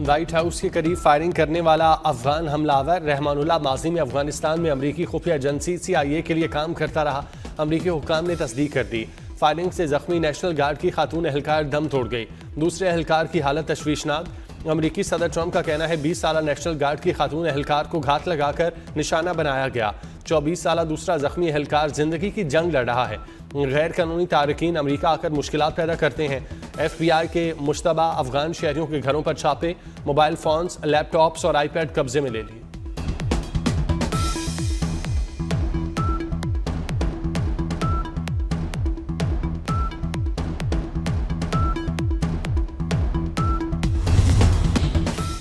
White house के करीब firing करने वाला अफगान हमलावर रहमानुल्लाह माजी में अफगानिस्तान में अमरीकी खुफिया एजेंसी CIA के लिए काम करता रहा। अमरीकी हुक्काम ने तस्दीक कर दी। फायरिंग से जख्मी नेशनल गार्ड की खातून एहलकार दम तोड़ गई। दूसरे एहलकार की हालत तशवीशनाक। अमरीकी सदर ट्रंप का कहना है 20 साला नेशनल गार्ड की खातून एहलकार को घात लगाकर निशाना बनाया गया। 24 साला दूसरा जख्मी एहलकार जिंदगी की जंग लड़ रहा है। गैर कानूनी तारकीन अमरीका आकर मुश्किलात पैदा करते हैं। FBI के मुश्तबा अफगान शहरियों के घरों पर छापे, मोबाइल फोन्स, लैपटॉप्स और iPad कब्जे में ले लिए।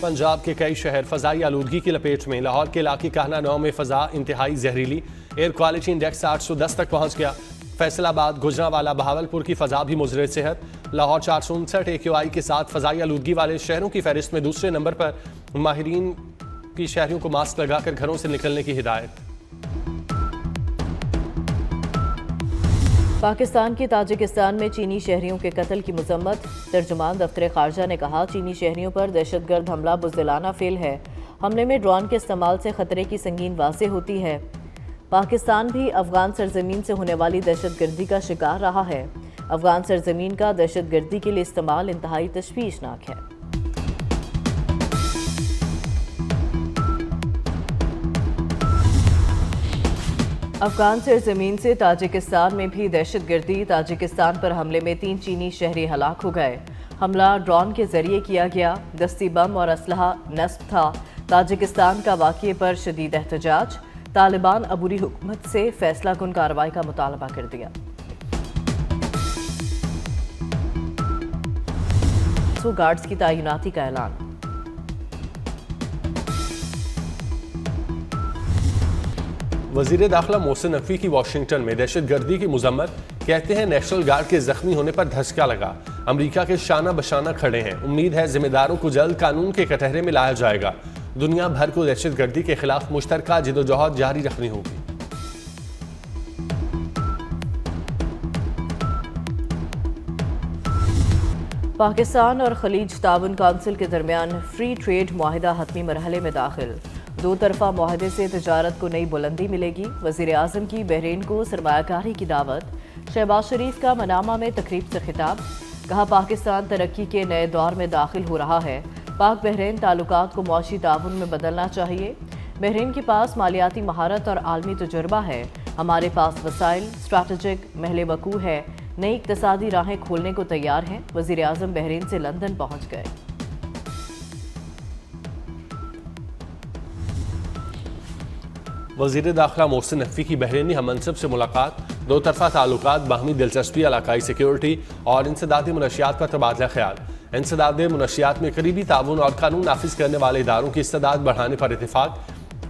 पंजाब के कई शहर फजाई आलूदगी की लपेट में। लाहौर के इलाके कहना 9 में फजा इंतहाई जहरीली। एयर क्वालिटी इंडेक्स 810 तक पहुंच गया। फैसलाबाद, गुजरांवाला, बहावलपुर की फजा भी मुजरे सेहत। लाहौर 459 AQI के साथ फजाई आलूदगी वाले शहरों की फहरिस्त में दूसरे नंबर पर। माहिरीन की शहरियों को मास्क लगाकर घरों से निकलने की हिदायत। पाकिस्तान की ताजिकिस्तान में चीनी शहरियों के कत्ल की मजम्मत। तर्जुमान दफ्तर खारजा ने कहा, चीनी शहरियों पर दहशतगर्द हमला बुज़दिलाना फेल है। हमले में ड्रोन के इस्तेमाल से खतरे की संगीन वाज़ेह होती है। पाकिस्तान भी अफगान सरजमीन से होने वाली दहशतगर्दी का शिकार रहा है। अफगान सरजमीन का दहशतगर्दी के लिए इस्तेमाल इंतहाई तशवीशनाक है। अफगान सरजमीन से ताजिकिस्तान में भी दहशतगर्दी। ताजिकिस्तान पर हमले में 3 चीनी शहरी हलाक हो गए। हमला ड्रोन के जरिए किया गया। दस्ती बम और असलहा नस्ब था। ताजिकिस्तान का वाक़ये पर शदीद एहतजाज। तालिबान अबूरी हुकूमत से फैसला कुन कार्रवाई का मुतालबा कर दिया। गार्ड्स की तैनाती का ऐलान। वजीर दाखिला मोहसिन नकवी की वाशिंगटन में दहशतगर्दी की मुजम्मत। कहते हैं नेशनल गार्ड के जख्मी होने पर धचका लगा। अमरीका के शाना बशाना खड़े हैं। उम्मीद है जिम्मेदारों को जल्द कानून के कटहरे में लाया जाएगा। दुनिया भर को दहशतगर्दी के खिलाफ मुश्तरका जिदोजहद जारी रखनी होगी। पाकिस्तान और खलीज ताउन काउंसिल के दरमियान फ्री ट्रेड मुआहिदा हतमी मरहले में दाखिल। 2 तरफा मुआहदे से तजारत को नई बुलंदी मिलेगी। वज़ीर आज़म की बहरीन को सरमायाकारी की दावत। शहबाज शरीफ का मनामा में तकरीब से खिताब। कहा, पाकिस्तान तरक्की के नए दौर में दाखिल हो रहा है। पाक बहरीन ताल्लुकात को मुआशी ताउन में बदलना चाहिए। बहरीन के पास मालियाती महारत और आलमी तजुर्बा है। हमारे पास वसाइल, स्ट्रैटेजिक महल वकू है। नई इक्तसादी राहें खोलने को तैयार हैं। वज़ीर आज़म बहरीन से लंदन पहुँच गए। वज़ीर दाखिला मोहसिन नकवी की बहरीनी हममनसब से मुलाकात। 2 तरफा ताल्लुकात, बाहमी दिलचस्पी, इलाकाई सिक्योरिटी और इंसदादी मुनशियात पर तबादला ख्याल। इंसदादी मुनशियात में करीबी ताउन और कानून नाफिज करने वाले इदारों की इस्तेदाद बढ़ाने पर इत्तेफाक।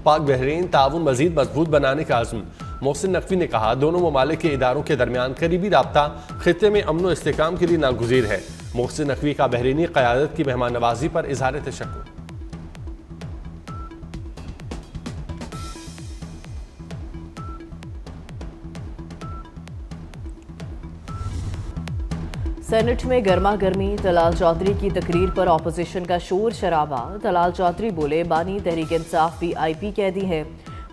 पाक बहरीन ताउन मजीद मजबूत बनाने का आज़म। मोहसिन नकवी ने कहा, दोनों ममालिक के इदारों के दरमियान करीबी राब्ता खित्ते में अमन व इस्तेहकाम के लिए नागुज़ीर है। मोहसिन नकवी का बहरीनी क़यादत की मेहमान नवाजी पर इज़हार तशक्कुर। सेनेट में गर्मा गर्मी। तलाल चौधरी की तकरीर पर अपोजिशन का शोर शराबा। तलाल चौधरी बोले, बानी तहरीक इंसाफ VIP कैदी है।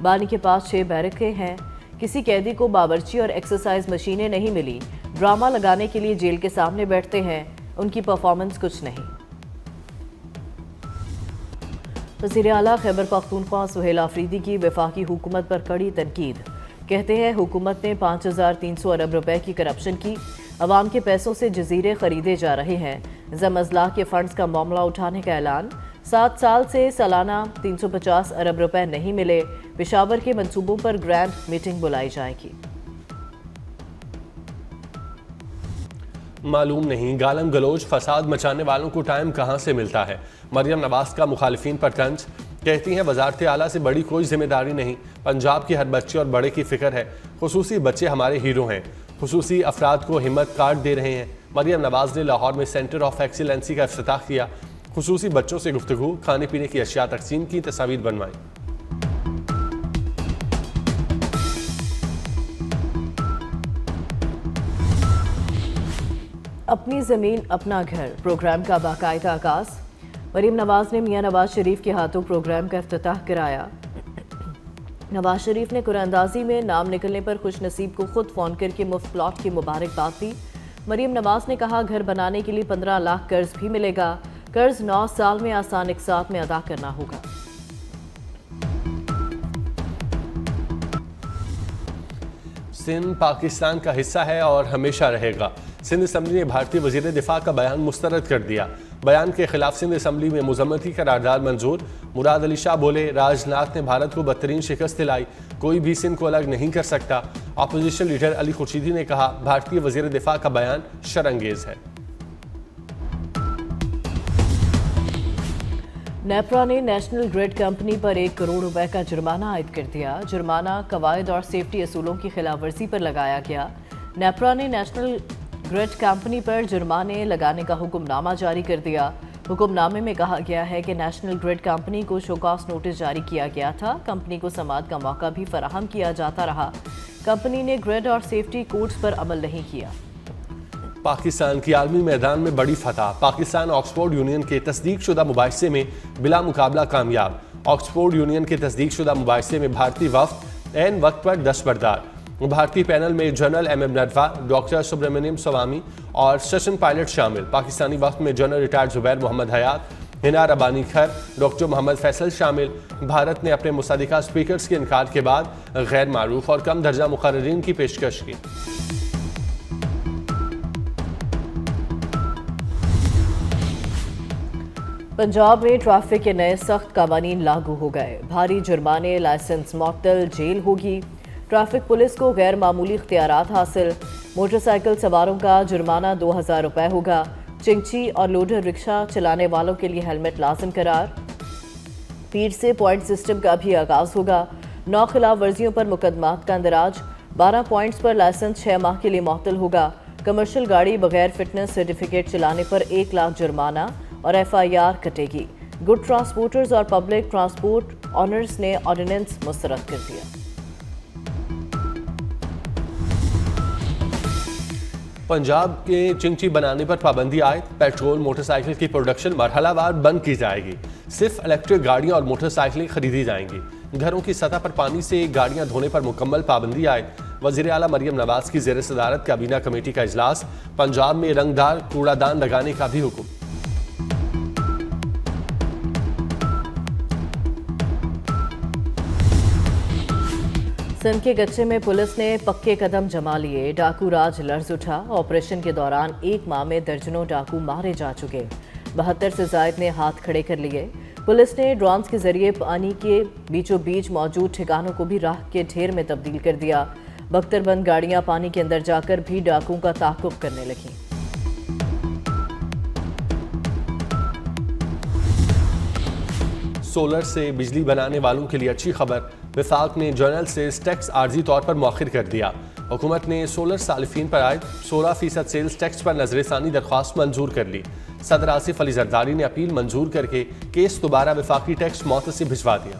बानी के पास 6 बैरकें हैं। किसी कैदी को बावर्ची और एक्सरसाइज मशीनें नहीं मिली। ड्रामा लगाने के लिए जेल के सामने बैठते हैं। उनकी परफॉर्मेंस कुछ नहीं। वज़ीर आला खैबर पख्तूनख्वा सुहेल आफरीदी की वफाकी हुकूमत पर कड़ी तनकीद। कहते हैं, हुकूमत ने 5300 अरब रुपए की करप्शन की। अवाम के पैसों से जजीरे खरीदे जा रहे हैं। ज़म-अज़लाह के फंड्स का मामला उठाने का ऐलान। 7 साल से सालाना 350 अरब रुपए नहीं मिले। पेशावर के मंसूबों पर ग्रैंड मीटिंग बुलाई जाएगी। मालूम नहीं गालम गलोच फसाद मचाने वालों को टाइम कहाँ से मिलता है। मरियम नवाज का मुखालिफिन पर तंज। कहती हैं, वजारत आला से बड़ी कोई जिम्मेदारी नहीं। पंजाब के हर बच्चे और बड़े की फिक्र है। खुसूसी बच्चे हमारे हीरो हैं। खुसूसी अफराद को हिम्मत कार्ड दे रहे हैं। मरियम नवाज ने लाहौर में सेंटर ऑफ एक्सीलेंसी का इफ्तिताह किया। खुसूसी बच्चों से गुफ्तगू, खाने पीने की अशिया तकसीम की, तस्वीर बनवाई। अपनी ज़मीन अपना घर प्रोग्राम का बाकायदा आगाज़। मरीम नवाज ने मियां नवाज शरीफ के हाथों प्रोग्राम का इफ्तिताह कराया। नवाज शरीफ ने कुरानंदाजी में नाम निकलने पर खुश नसीब को खुद फोन करके मुफ्त प्लॉट की मुबारकबाद दी। मरीम नवाज ने कहा, घर बनाने के लिए 15 लाख कर्ज भी मिलेगा। कर्ज 9 साल में आसान इकसात में अदा करना होगा। सिंध पाकिस्तान का हिस्सा है और हमेशा रहेगा। सिंध असम्बली ने भारतीय वजीर दिफा का बयान मुस्तरद कर दिया। बयान के खिलाफ सिंध असम्बली में मुजम्मती करारदाद मंजूर। मुराद अली शाह बोले, राजनाथ ने भारत को बदतरीन शिकस्त दिलाई, कोई भी सिंध को अलग नहीं कर सकता। अपोजिशन लीडर अली खुर्शीदी ने कहा, भारतीय वजीर दिफा का बयान शर्मंगेज है। नेपरा ने नेशनल ग्रिड कंपनी पर 1 करोड़ रुपए का जुर्माना आयद कर दिया। जुर्माना कवायद और सेफ्टी असूलों की खिलाफवर्जी पर लगाया गया। नेपरा ने नेशनल ग्रिड कंपनी पर जुर्माने लगाने का हुक्मनामा जारी कर दिया। हुक्मनामे में कहा गया है कि नेशनल ग्रिड कंपनी को शोकॉस नोटिस जारी किया गया था। कंपनी को समाअत का मौका भी फराहम किया जाता रहा। कंपनी ने ग्रिड और सेफ्टी कोड्स पर अमल नहीं किया। पाकिस्तान की आलमी मैदान में बड़ी फतह। पाकिस्तान ऑक्सफोर्ड यूनियन के तस्दीकशुदा मुबाहिसे में बिला मुकाबला कामयाब। ऑक्सफोर्ड यूनियन के तस्दीकशुदा मुबाहिसे में भारतीय वफ्द ऐन वक्त पर दस्तबरदार। भारतीय पैनल में जनरल MM नडवा, डॉक्टर सुब्रमण्यम स्वामी और सेशन पायलट शामिल। पाकिस्तानी वफ्द में जनरल रिटायर्ड जुबैर मोहम्मद हयात, हिना रबानी खर, डॉक्टर मोहम्मद फैसल शामिल। भारत ने अपने मुसादिका स्पीकर्स के इनकार के बाद गैर मारूफ और कम दर्जा मुकर्ररीन की पेशकश की। पंजाब में ट्रैफिक के नए सख्त कानून लागू हो गए। भारी जुर्माने, लाइसेंस मुअत्तल, जेल होगी। ट्रैफिक पुलिस को गैर मामूली इख्तियारात हासिल। मोटरसाइकिल सवारों का जुर्माना 2000 रुपये होगा। चिंची और लोडर रिक्शा चलाने वालों के लिए हेलमेट लाजिम करार। पीर से पॉइंट सिस्टम का भी आगाज होगा। 9 खिलाफ वर्जियों पर मुकदमात का इंदराज। 12 पॉइंट्स पर लाइसेंस 6 माह के लिए मुअत्तल होगा। कमर्शियल गाड़ी बगैर फिटनेस सर्टिफिकेट चलाने पर 1 लाख जुर्माना और FIR कटेगी। गुड ट्रांसपोर्टर्स और पब्लिक ट्रांसपोर्ट ऑनर्स ने ऑर्डिनेंस मुस्तरद कर दिया। पंजाब के चिंची बनाने पर पाबंदी आयद। पेट्रोल मोटरसाइकिल की प्रोडक्शन मरहलावार बंद की जाएगी। सिर्फ इलेक्ट्रिक गाड़ियां और मोटरसाइकिलें खरीदी जाएंगी। घरों की सतह पर पानी से गाड़ियां धोने पर मुकम्मल पाबंदी आयद। वज़ीर आला मरियम नवाज की ज़ेर सदारत काबीना कमेटी का इजलास। पंजाब में रंगदार कूड़ादान लगाने का भी हुक्म। सिंध के गच्चे में पुलिस ने पक्के कदम जमा लिए। डाकू राज लर्ज उठा। ऑपरेशन के दौरान 1 माह में दर्जनों डाकू मारे जा चुके। 72 से जायद ने हाथ खड़े कर लिए। पुलिस ने ड्रोन्स के जरिए पानी के बीचों बीच मौजूद ठिकानों को भी राख के ढेर में तब्दील कर दिया। बख्तरबंद गाड़ियां पानी के अंदर जाकर भी डाकुओं का ताक़ुब करने लगीं। सोलर से बिजली बनाने वालों के लिए अच्छी खबर। वफाक ने जनरल सेल्स टैक्स आर्जी तौर पर मौखिर कर दिया। हुकूमत ने सोलर सालिफीन पर आयद 16% सेल्स टैक्स पर नजरसानी दरख्वास्त मंजूर कर ली। सदर आसिफ अली जरदारी ने अपील मंजूर करके केस दोबारा वफाकी टैक्स मौत से भिजवा दिया।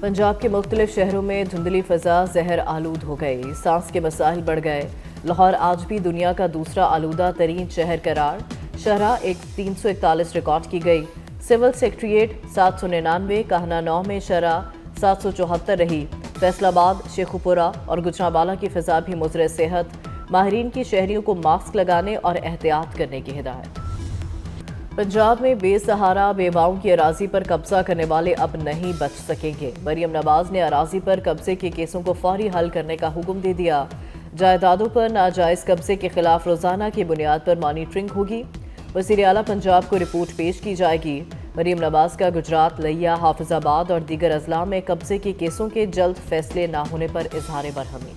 पंजाब के मुख्तलिफ शहरों में धुंधली फजा जहर आलूद हो गई। सांस के मसाइल बढ़ गए। लाहौर आज भी दुनिया का दूसरा आलूदा तरीन शहर करार। शहरा 341 रिकॉर्ड की गई। सिविल सेक्रेटरीट 799, कहना 9 में शरह 774 रही। फैसलाबाद, शेखुपुरा और गुजरांवाला की फिजा भी मुज़र सेहत। माहिरीन की शहरियों को मास्क लगाने और एहतियात करने की हिदायत। पंजाब में बेसहारा बेवाओं की अराजी पर कब्जा करने वाले अब नहीं बच सकेंगे। मरियम नवाज ने अराजी पर कब्जे के केसों को फौरी हल करने का हुक्म दे दिया। जायदादों पर नाजायज़ कब्जे के खिलाफ रोजाना की बुनियाद पर मॉनिटरिंग होगी। वज़ीर आला पंजाब को रिपोर्ट पेश की जाएगी। मरियम नवाज का गुजरात, लिया, हाफिजाबाद और दीगर अजला में कब्जे के केसों के जल्द फैसले न होने पर इजहार बरहमी।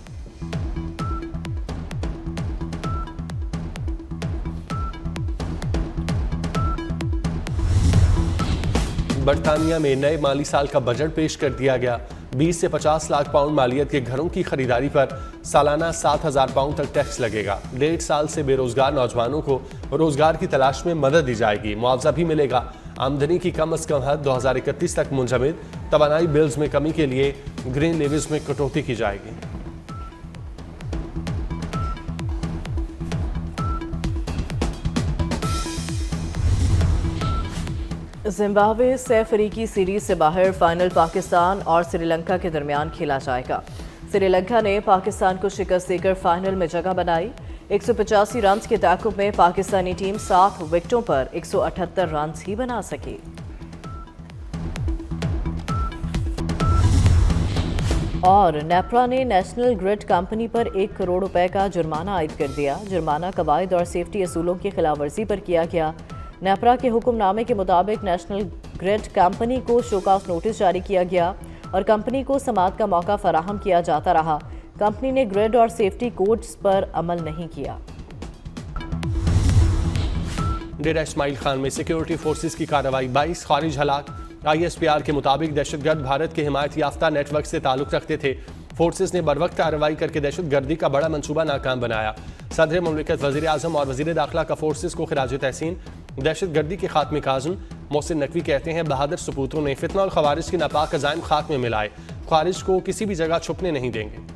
बरतानिया में नए माली साल का बजट पेश कर दिया गया। 20 से 50 लाख पाउंड मालियत के घरों की खरीदारी पर सालाना 7,000 पाउंड तक टैक्स लगेगा। 1.5 साल से बेरोजगार नौजवानों को रोजगार की तलाश में मदद दी जाएगी। मुआवजा भी मिलेगा। आमदनी की कम अज कम हद 2031 तक मुंजमद। तवानाई बिल्स में कमी के लिए ग्रीन लेवीज में कटौती की जाएगी। जिम्बाब्वे से अफ्रीकी सीरीज से बाहर फाइनल पाकिस्तान और श्रीलंका के दरमियान खेला जाएगा। श्रीलंका ने पाकिस्तान को शिकस्त देकर फाइनल में जगह बनाई। 185 रन के ताकुब में पाकिस्तानी टीम 7 विकेटों पर 178 रन ही बना सकी। और नेपरा ने नेशनल ग्रिड कंपनी पर 1 करोड़ रुपए का जुर्माना आयद कर दिया। जुर्माना कवायद और सेफ्टी असूलों की खिलाफवर्जी पर किया गया। नेपरा के हुक्मनामे के मुताबिक नेशनल ग्रिड कंपनी को शोकॉज नोटिस जारी किया गया और कंपनी को समाअत का मौका फराहम किया जाता रहा। कंपनी ने ग्रिड और सेफ्टी कोड्स पर अमल नहीं किया। डेरा इस्माइल खान में सिक्योरिटी फोर्सेस की कार्रवाई, 22 खारिज हलाक। ISPR के मुताबिक दहशतगर्द भारत के हिमायत याफ्ता नेटवर्क से ताल्लुक रखते थे। फोर्सेस ने बरवक्त कार्रवाई करके दहशतगर्दी का बड़ा मंसूबा नाकाम बनाया। सदर मुमलिकत वज़ीर आज़म और वज़ीर दाखिला का फोर्सेस को खिराज तहसीन। दहशतगर्दी के खात्मे का आज़म मोहसिन नकवी कहते हैं, बहादुर सपूतों ने फितना और खवारिज के नापाक अज़ाइम खाक में मिलाए। खारिज को किसी भी जगह छुपने नहीं देंगे।